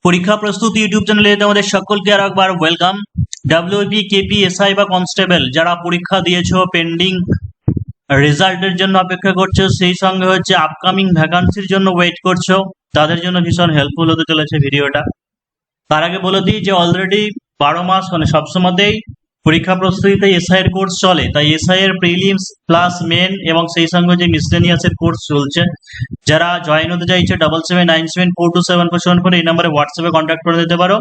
পরীক্ষা প্রস্তুতি ইউটিউব চ্যানেলে তোমাদের সকলকে আর একবার ওয়েলকাম। ডাব্লিউপি, কেপি, এসআই বা কনস্টেবল যারা পরীক্ষা দিয়েছো, পেন্ডিং রেজাল্টের জন্য অপেক্ষা করছো, সেই সঙ্গে হচ্ছে আপকামিং ভ্যাকান্সির জন্য ওয়েট করছো, তাদের জন্য ভীষণ হেল্পফুল হতে চলেছে ভিডিওটা। তার আগে বলে দিই যে অলরেডি 12 মাস মানে সবসময়তেই পরীক্ষা প্রস্তুতিতে এসআই এর কোর্স চলে, তাই এসআই এর প্রিলিমস প্লাস মেন এবং সেই সঙ্গে যে মিসলেনিয়াস এর কোর্স চলছে। যারা জয়েন হতে চাইছে 7797427474 এই নম্বরে হোয়াটসঅ্যাপে কন্ট্যাক্ট করে দিতে পারো।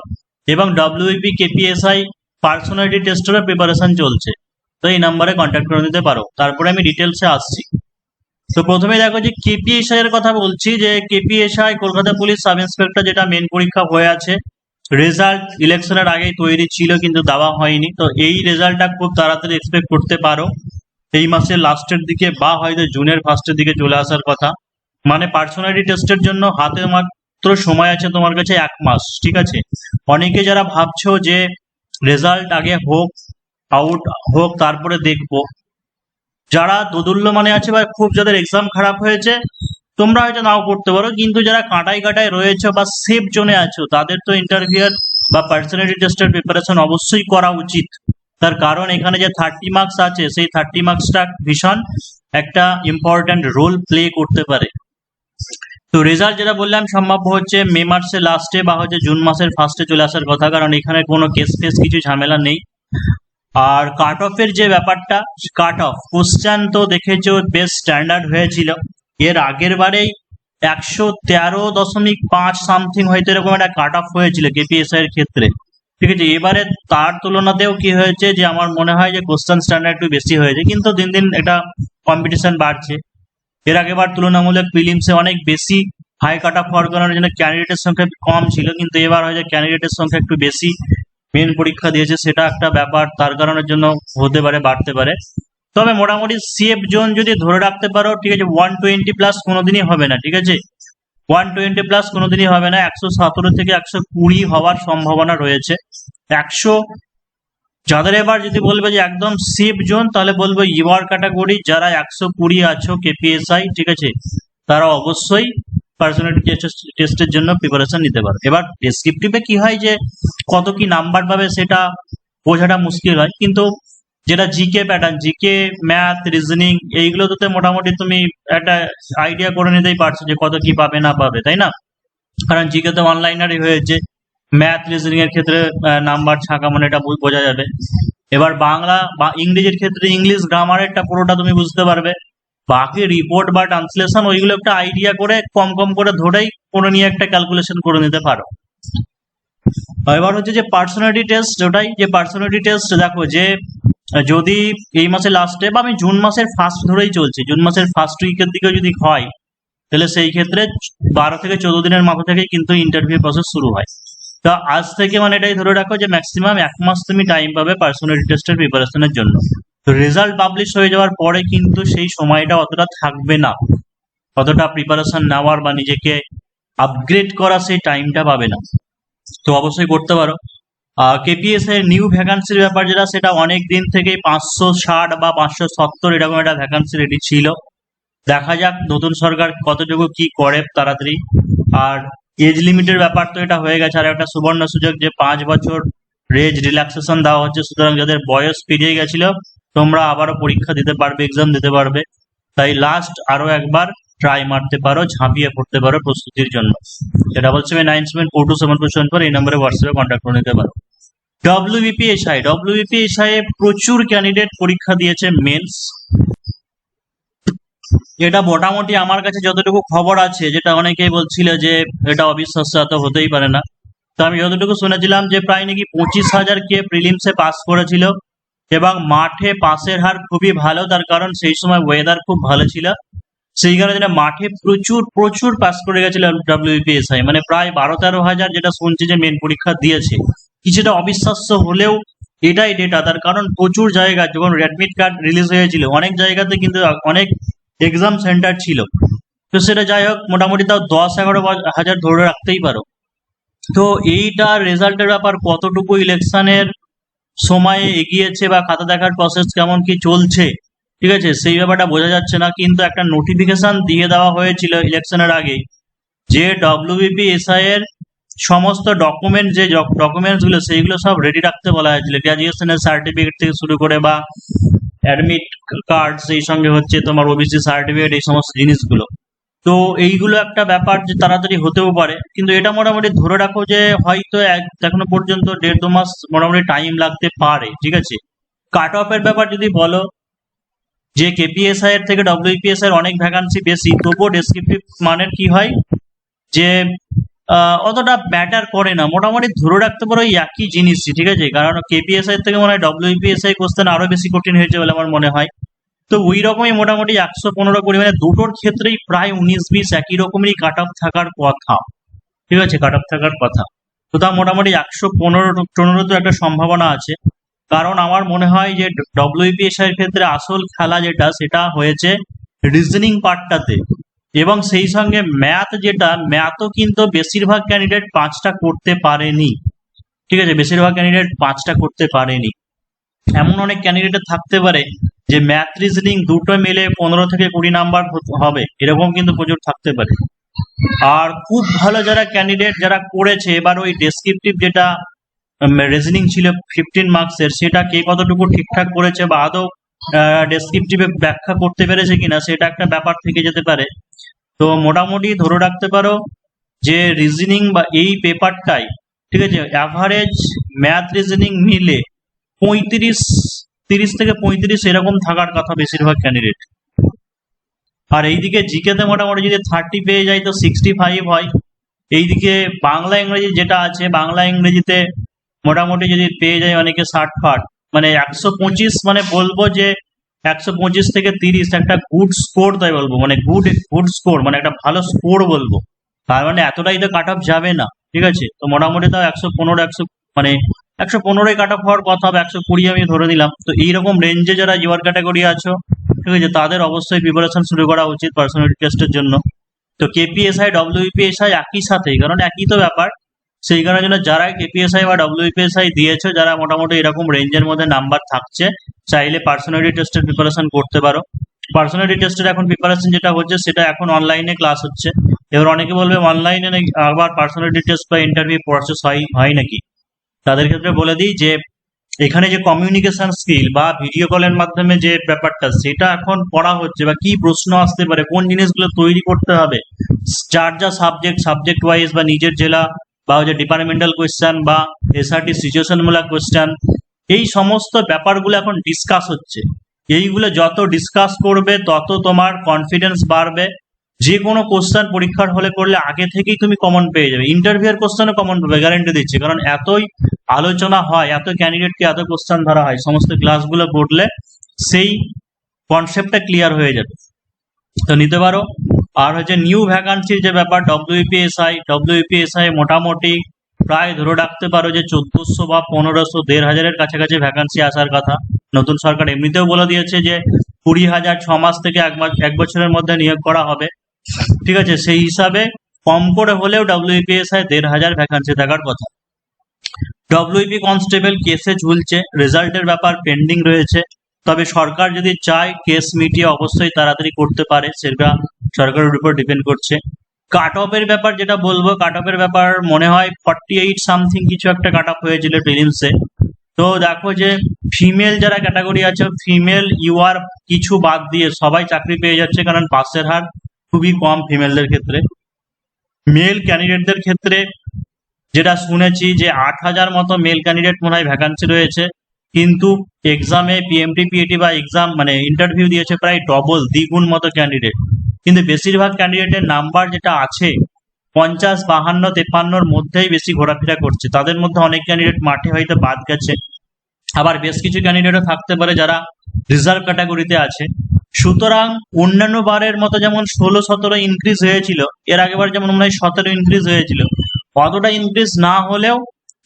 এবং ডব্লিউপি, কেপিএসআই পার্সোনালিটি টেস্টেরও প্রিপারেশন চলছে, তো এই নাম্বারে কন্ট্যাক্ট করে দিতে পারো। তারপরে আমি ডিটেলসে আসছি। তো প্রথমে দেখো যে কেপিএসআই এর কথা বলছি, যে KPSI Kolkata police sub inspector যেটা মেন পরীক্ষা হয়ে আছে, রেজাল্ট ইলেকশনের আগেই তৈরি ছিল কিন্তু দেওয়া হয়নি। তো এই রেজাল্টটা খুব তাড়াতাড়ি এক্সপেক্ট করতে পারো এই মাসের লাস্টের দিকে বা হয়তো জুনের ফার্স্টের দিকে চলে আসার কথা। মানে পার্সোনালিটি টেস্টের জন্য হাতে মাত্র সময় আছে তোমার কাছে 1 মাস, ঠিক আছে। অনেকে যারা ভাবছো যে রেজাল্ট আগে হোক, আউট হোক, তারপরে দেখবো, যারা দোদুল্য মানে আছে বা খুব যাদের এক্সাম খারাপ হয়েছে, তোমরা হয়তো নাও করতে পারো, কিন্তু যারা কাঁটায় কাঁটায় রয়েছে বা সেফ জোনে আছো, তাদের তো ইন্টারভিউ বা পার্সোনালিটি টেস্টের প্রিপারেশন অবশ্যই করা উচিত। তার কারণ এখানে যে 30 মার্কস আছে, সেই 30 মার্কসটা ভীষণ একটা ইম্পর্ট্যান্ট রোল প্লে করতে পারে। তো রেজাল্ট যেটা বললাম সম্ভাব্য হচ্ছে মে মাসের লাস্টে বা হচ্ছে জুন মাসের ফার্স্টে চলে আসার কথা, কারণ এখানে কোনো কেস ফেস কিছু ঝামেলা নেই। আর কাট অফের যে ব্যাপারটা, কাট অফ কোশ্চেন তো দেখেছো বেশ স্ট্যান্ডার্ড হয়েছিল। এর আগের বারেই 113.5 সামথিং হয়তো এরকম একটা কাট অফ হয়েছিল কেপিএসআই এর ক্ষেত্রে, ঠিক আছে। এবারে তার তুলনাতেও কি হয়েছে যে আমার মনে হয় যে কোশ্চেন স্ট্যান্ডার্ড একটু বেশি হয়েছে, কিন্তু দিন দিন এটা কম্পিটিশন বাড়ছে। এর আগেবার তুলনামূলক প্রিলিমসে অনেক বেশি হাই কাট অফ হওয়ার কারণে জন্য ক্যান্ডিডেটের সংখ্যা কম ছিল, কিন্তু এবার হয়তো ক্যান্ডিডেটের সংখ্যা একটু বেশি মেন পরীক্ষা দিয়েছে, সেটা একটা ব্যাপার, তার কারণের জন্য হতে পারে, বাড়তে পারে। তবে মোটামুটি সেফ জোন যদি ধরে রাখতে পারো, ঠিক আছে, 120 প্লাস কোনোদিনই হবে না, ঠিক আছে। 120 প্লাস কোনোদিনই হবে না, 117 থেকে 120 হওয়ার সম্ভাবনা রয়েছে। 100 যাদের এবার যদি বলবে যে একদম সেফ জোন, তাহলে বলবো ইউআর ক্যাটাগরি যারা 120 আছো কেপিএসআই, ঠিক আছে, তারা অবশ্যই পার্সোনালিটি টেস্টের জন্য প্রিপারেশন নিতে পারো। এবার ডেসক্রিপটিভে কি হয় যে কত কি নাম্বার পাবে সেটা বোঝাটা মুশকিল হয়, কিন্তু যেটা GK pattern, GK, math, reasoning, এইগুলোতে মোটামুটি তুমি একটা আইডিয়া করে নিতেই পারছো যে কত কি পাবে না পাবে, তাই না। কারণ জিকে তো অনলাইনারই হয়েছে, ম্যাথ রিজনিং এর ক্ষেত্রে নাম্বার ছাকা মানে এটা বোঝা যাবে। এবার বাংলা বা ইংরেজির ক্ষেত্রে ইংলিশ গ্রামারেরটা পুরোটা তুমি বুঝতে পারবে। বাকি রিপোর্ট বা ট্রান্সলেশন ওইগুলো একটা আইডিয়া করে কম কম করে ধরেই করে নিয়ে একটা ক্যালকুলেশন করে নিতে পারো। এবার হচ্ছে যে পার্সোনালিটি টেস্ট, ওটাই যে পার্সোনালিটি টেস্ট দেখো যে যদি এই মাসের লাস্টে বা আমি জুন মাসের ফার্স্ট ধরেই চলছি, জুন মাসের ফার্স্ট উইকের দিকে যদি হয়, তাহলে সেই ক্ষেত্রে 12 থেকে 14 দিনের মাথা থেকেই কিন্তু ইন্টারভিউ প্রসেস শুরু হয়। তো আজ থেকে মানে এটাই ধরে রাখো যে ম্যাক্সিমাম 1 মাস তুমি টাইম পাবে পার্সোনালিটি টেস্টের প্রিপারেশনের জন্য। তো রেজাল্ট পাবলিশ হয়ে যাওয়ার পরে কিন্তু সেই সময়টা অতটা থাকবে না, অতটা প্রিপারেশন নেওয়ার বা নিজেকে আপগ্রেড করা সেই টাইমটা পাবে না। তো অবশ্যই করতে পারো। কেপিএসআই এর নিউ ভ্যাকান্সির ব্যাপার যেটা, সেটা অনেক দিন থেকেই 560 বা 570 এরকম একটা ভ্যাকান্সি রেডি ছিল। দেখা যাক নতুন সরকার কতটুকু কি করে তাড়াতাড়ি। আর এজ লিমিটের ব্যাপার তো এটা হয়ে গেছে, আর একটা সুবর্ণ সুযোগ যে 5 বছর এজ রিল্যাক্সেশন দেওয়া হচ্ছে, সুতরাং যাদের বয়স পেরিয়ে গেছিল তোমরা আবারও পরীক্ষা দিতে পারবে, এক্সাম দিতে পারবে। তাই লাস্ট আরো একবার ট্রাই মারতে পারো, ঝাঁপিয়ে পড়তে পারো প্রস্তুতির জন্য। 7797427474 এই নম্বরে হোয়াটসঅ্যাপে কন্ট্যাক্ট করে নিতে পারো। ডব্লিউবিপিএসআই এ প্রচুর ক্যান্ডিডেট পরীক্ষা দিয়েছে মেন্স। এটা মোটামুটি আমার কাছে যতটুকু খবর আছে, যেটা অনেকেই বলছিল যে এটা অবিশ্বাস্য, এত হতেই পারে না, তো আমি যতটুকু শুনেছিলাম যে প্রায় নাকি 25,000 কে প্রিলিমসে পাস করেছিল, এবং মাঠে পাসের হার খুবই ভালো, তার কারণ সেই সময় ওয়েদার খুব ভালো ছিল, সেই কারণে মাঠে প্রচুর প্রচুর পাস করে গেছিল ডব্লিউবিপিএসআই, মানে প্রায় 12-13 হাজার যেটা শুনছি যে মেন পরীক্ষা দিয়েছে। কিছুটা অবিশ্বাস্য হলেও এটাই ডেটা, তার কারণ প্রচুর জায়গা যখন অ্যাডমিট কার্ড রিলিজ হয়েছিল অনেক জায়গাতে কিন্তু অনেক এক্সাম সেন্টার ছিল। তো সেটা যাই হোক, মোটামুটি তাও 10-11 হাজার ধরে রাখতেই পারো। তো এইটা রেজাল্টের ব্যাপার, কতটুকু ইলেকশনের সময়ে এগিয়েছে বা খাতা দেখার প্রসেস কেমন কি চলছে, ঠিক আছে, সেই ব্যাপারটা বোঝা যাচ্ছে না। কিন্তু একটা নোটিফিকেশন দিয়ে দেওয়া হয়েছিল ইলেকশনের আগে যে ডব্লিউবিপিএসআই এর সমস্ত ডকুমেন্টস গুলো সেইগুলো সব রেডি রাখতে বলা হয়েছিল, গ্রাজুয়েশনের সার্টিফিকেট থেকে শুরু করে বা অ্যাডমিট কার্ড, সেই সঙ্গে হচ্ছে তোমার ওবিসি সার্টিফিকেট, এই সমস্ত জিনিসগুলো। তো এইগুলো একটা ব্যাপার যে তাড়াতাড়ি হতেও পারে, কিন্তু এটা মোটামুটি ধরে রাখো যে হয়তো এখনো পর্যন্ত 1.5-2 মাস মোটামুটি টাইম লাগতে পারে। ঠিক আছে, কাট অফ এর ব্যাপার যদি বলো, যে কেপিএসআই এর থেকে ডব্লিউপিএসআই এর অনেক ভ্যাকান্সি বেশি, তবুও ডেসক্রিপটিভ মানের কি হয় যে অতটা ম্যাটার করে না, মোটামুটি ধরে রাখতে পারো এই একই জিনিসই। ঠিক আছে, কারণ কেপিএসআই থেকে মনে হয় ডব্লিউপিএসআই কোশ্চেন আরো বেশি কঠিন হয়েছে বলে আমার মনে হয়। তো ওই রকমই মোটামুটি 115 মানে দুটোর ক্ষেত্রেই প্রায় 19-20 একই রকমেরই কাট অফ থাকার কথা। ঠিক আছে, কাট অফ থাকার কথা। তো তা মোটামুটি 115 তো একটা সম্ভাবনা আছে, কারণ আমার মনে হয় যে ডব্লিউপিএসআই এর ক্ষেত্রে আসল খেলা যেটা সেটা হয়েছে রিজনিং পার্টটাতে, এবং সেই সঙ্গে ম্যাথও কিন্তু বেশিরভাগ ক্যান্ডিডেট 5টা করতে পারেনি। ঠিক আছে, বেশিরভাগ ক্যান্ডিডেট 5টা করতে পারেনি। এমন অনেক ক্যান্ডিডেট থাকতে পারে যে ম্যাথ রিজনিং দুটো মিলে 15 থেকে 20 নাম্বার হবে, এরকম কিন্তু প্রচুর থাকতে পারে। আর খুব ভালো যারা ক্যান্ডিডেট যারা করেছে, এবার ওই ডেসক্রিপটিভ যেটা রিজনিং ছিল 15 মার্কসের, সেটা কে কতটুকু ঠিকঠাক করেছে বা আদৌ ডেসক্রিপটিভে ব্যাখ্যা করতে পেরেছে কিনা, সেটা একটা ব্যাপার থেকে যেতে পারে। তো মোটামুটি ধরে রাখতে পারো যে রিজনিং বা এই পেপারটাই, ঠিক আছে, অ্যাভারেজ ম্যাথ রিজনিং মিলে 30 থেকে 35 এরকম থাকার কথা বেশিরভাগ ক্যান্ডিডেট। আর এইদিকে জিকেতে মোটামুটি যদি 30 পেয়ে যায় তো 65 হয়। এইদিকে বাংলা ইংরেজি যেটা আছে, বাংলা ইংরেজিতে মোটামুটি যদি পেয়ে যায় অনেকে 60-60, মানে 125, মানে বলবো যে 125 থেকে 30 একটা গুড স্কোর, তাই বলবো, মানে গুড স্কোর, মানে একটা ভালো স্কোর বলবো। তার মানে এতটাই তো কাট অফ যাবে না। ঠিক আছে, তো মোটামুটি তাও 115 মানে 115 কাট অফ হওয়ার কথা হবে, 120 আমি ধরে নিলাম। তো এইরকম রেঞ্জে যারা ইউআর ক্যাটাগরি আছো, ঠিক আছে, তাদের অবশ্যই প্রিপারেশন শুরু করা উচিত পার্সোনালিটি টেস্টের জন্য। তো কেপিএসআই ডব্লিউপিএসআই একই সাথেই, কারণ একই তো ব্যাপার। সেই কারণের জন্য যারা কেপিএসআই বা ডব্লিউপিএসআই দিয়েছো, যারা মোটামুটি এরকম রেঞ্জের মধ্যে নাম্বার থাকছে, চাইলে পার্সোনালিটি টেস্টের প্রিপারেশন করতে পারো। পার্সোনালিটি টেস্টের এখন প্রিপারেশন যেটা হচ্ছে সেটা এখন অনলাইনে ক্লাস হচ্ছে। এবার অনেকে বলবে অনলাইনে আবার পার্সোনালিটি টেস্ট বা ইন্টারভিউ প্রসেস হয় নাকি। তাদের ক্ষেত্রে বলে দিই যে এখানে যে কমিউনিকেশন স্কিল বা ভিডিও কলের মাধ্যমে যে ব্যাপারটা, সেটা এখন পড়া হচ্ছে, বা কি প্রশ্ন আসতে পারে, কোন জিনিসগুলো তৈরি করতে হবে, যার যা সাবজেক্ট ওয়াইজ বা নিজের জেলা বা যে ডিপার্টমেন্টাল কোয়েশ্চেন বা এসআরটি সিচুয়েশনমূলক কোয়েশ্চেন, এই সমস্ত ব্যাপারগুলো এখন ডিসকাস হচ্ছে। এইগুলো যত ডিসকাস করবে তত তোমার কনফিডেন্স বাড়বে। যে কোনো কোশ্চেন পরীক্ষার হলে করলে আগে থেকেই তুমি কমন পেয়ে যাবে, ইন্টারভিউর কোশ্চেনে কমন পাবে, গ্যারান্টি দিচ্ছি। কারণ এতই আলোচনা হয়, এত ক্যান্ডিডেটকে এত কোশ্চেন ধরা হয়, সমস্ত ক্লাসগুলো পড়লে সেই কনসেপ্টটা ক্লিয়ার হয়ে যাবে। তো নিতে পারো। আর হচ্ছে নিউ ভ্যাকান্সির যে ব্যাপার, ডব্লিউপিএসআই মোটামুটি প্রায় ধরে রাখতে পারো যে 1400 বা 1500, 1500 কাছাকাছি ভ্যাকান্সি আসার কথা। নতুন সরকার এমনিতেও বলে দিয়েছে যে 20,000 6 মাস থেকে 1 বছরের মধ্যে নিয়োগ করা হবে। ঠিক আছে, সেই হিসাবে কম করে হলেও ডব্লিউপিএসআই 1500 ভ্যাকান্সি থাকার কথা। ডব্লিউপি কনস্টেবল কেসে ঝুলছে, রেজাল্টের ব্যাপার পেন্ডিং রয়েছে। তবে সরকার যদি চায় কেস মিটিয়ে অবশ্যই তাড়াতাড়ি করতে পারে, সেটা সরকারের উপর ডিপেন্ড করছে। কাট অফের ব্যাপার যেটা বলবো, কাট অফের ব্যাপার মনে হয় 48 সামথিং কিছু একটা কাট অফ হয়েছিল প্রিলিমসে। তো দেখো যে ফিমেল যারা ক্যাটাগরি আছে, ফিমেল ইউআর কিছু বাদ দিয়ে সবাই চাকরি পেয়ে যাচ্ছে, কারণ পাসের হার খুবই কম ফিমেলদের ক্ষেত্রে। মেল ক্যান্ডিডেটদের ক্ষেত্রে যেটা শুনেছি যে 8,000 মতো মেল ক্যান্ডিডেট মনে হয় ভ্যাকান্সি রয়েছে, কিন্তু এক্সামে পিএমটি পিএটি বা এক্সাম মানে ইন্টারভিউ দিয়েছে প্রায় দ্বিগুণ মতো ক্যান্ডিডেট। কিন্তু বেশিরভাগ ক্যান্ডিডেটের নাম্বার যেটা আছে 50, 52, 53-র মধ্যেই বেশি ঘোরাফেরা করছে। তাদের মধ্যে অনেক ক্যান্ডিডেট মাঠে হয়তো বাদ গেছে, আবার বেশ কিছু ক্যান্ডিডেটও থাকতে পারে যারা রিজার্ভ ক্যাটাগরিতে আছে। সুতরাং অন্যান্য বারের মতো যেমন 16-17 ইনক্রিজ হয়েছিল, এর আগেবার যেমন মনে হয় 17 ইনক্রিজ হয়েছিল, অতটা ইনক্রিজ না হলেও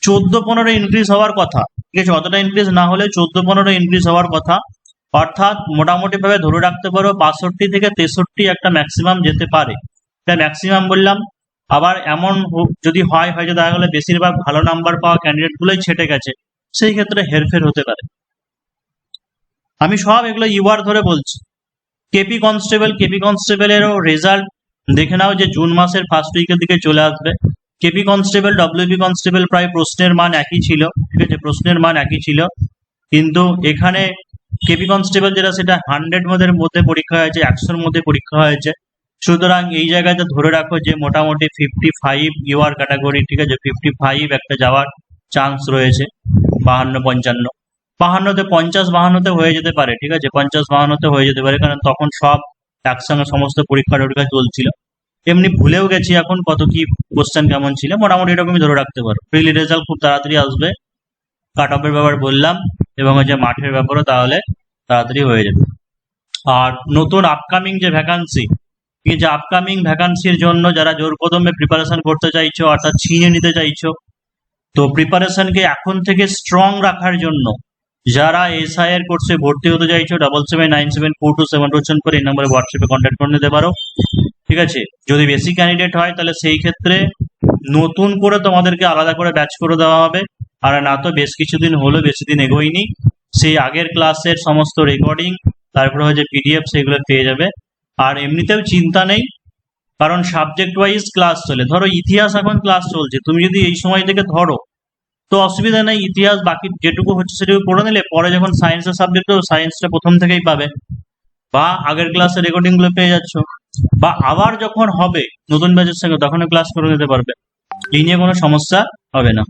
14-15 ইনক্রিজ হওয়ার কথা। ঠিক আছে, অতটা ইনক্রিজ না হলেও 14-15 ইনক্রিজ হওয়ার কথা। অর্থাৎ মোটামুটি ভাবে ধরে রাখতে পারো 65 থেকে 63 একটা ম্যাক্সিমাম যেতে পারে। এটা ম্যাক্সিমাম বললাম। আবার এমন যদি হয় হয়তো দেখা গেলে বেশিরভাগ ভালো নাম্বার পাওয়া ক্যান্ডিডেট গুলোই ছেটে গেছে, সেই ক্ষেত্রে হেরফের হতে পারে। আমি সব এগুলো ইউআর ধরে বলছি। কেপি কনস্টেবলেরও রেজাল্ট দেখে নাও যে জুন মাসের ফার্স্ট উইকের দিকে চলে আসবে। কেপি কনস্টেবল ডব্লিউপি কনস্টেবল প্রায় প্রশ্নের মান একই ছিল, ঠিক আছে, প্রশ্নের মান একই ছিল, কিন্তু এখানে কেপি কনস্টেবল যেটা সেটা 100 মধ্যে পরীক্ষা হয়েছে, 100-র মধ্যে পরীক্ষা হয়েছে। সুতরাং এই জায়গাতে ধরে রাখো যে মোটামুটি 55 ইউআর ক্যাটাগরি, ঠিক আছে, 55 একটা যাওয়ার চান্স রয়েছে। 52, 55, 52তে 50-52তে হয়ে যেতে পারে, ঠিক আছে, 50-52তে হয়ে যেতে পারে, কারণ তখন সব একসঙ্গে সমস্ত পরীক্ষা টরীক্ষা চলছিল। এমনি ভুলেও গেছি এখন কত কি কোশ্চেন কেমন ছিল, মোটামুটি এরকমই ধরে রাখতে পারো। প্রিলি রেজাল্ট খুব তাড়াতাড়ি আসবে, কাট অফের ব্যাপার বললাম, এবং ওই যে মাঠের ব্যাপারও তাহলে তাড়াতাড়ি হয়ে যাবে। আর নতুন আপকামিং যে ভ্যাকান্সি, এই যে আপকামিং ভ্যাকান্সির জন্য যারা জোর কদমে প্রিপারেশন করতে চাইছো, অর্থাৎ ছিনিয়ে নিতে চাইছো, তো প্রিপারেশনকে এখন থেকে স্ট্রং রাখার জন্য যারা এসআই এর কোর্সে ভর্তি হতে চাইছো 7797427274 এই নম্বরে হোয়াটসঅ্যাপে কন্ট্যাক্ট করে নিতে পারো, ঠিক আছে। যদি বেশি ক্যান্ডিডেট হয় তাহলে সেই ক্ষেত্রে নতুন করে তোমাদেরকে আলাদা করে ব্যাচ করে দেওয়া হবে, আর না তো বেশ কিছুদিন হলো, বেশি দিন এগোয়নি, সেই আগের ক্লাসের সমস্ত রেকর্ডিং, তারপরে হচ্ছে পিডিএফ, সেগুলো পেয়ে যাবে। আর এমনিতেও চিন্তা নেই, কারণ সাবজেক্ট ওয়াইজ ক্লাস চলে। ধরো ইতিহাস এখন ক্লাস চলছে, তুমি যদি এই সময় থেকে ধরো তো অসুবিধা নেই, ইতিহাস বাকি যেটুকু হচ্ছে সেটুকু পড়ে নিলে পরে যখন সায়েন্সের সাবজেক্ট হবে সায়েন্সটা প্রথম থেকেই পাবে, বা আগের ক্লাসের রেকর্ডিং গুলো পেয়ে যাচ্ছ, বা আবার যখন হবে নতুন ব্যাচের সঙ্গে তখন ক্লাস করে নিতে পারবে, এই নিয়ে কোনো সমস্যা হবে না।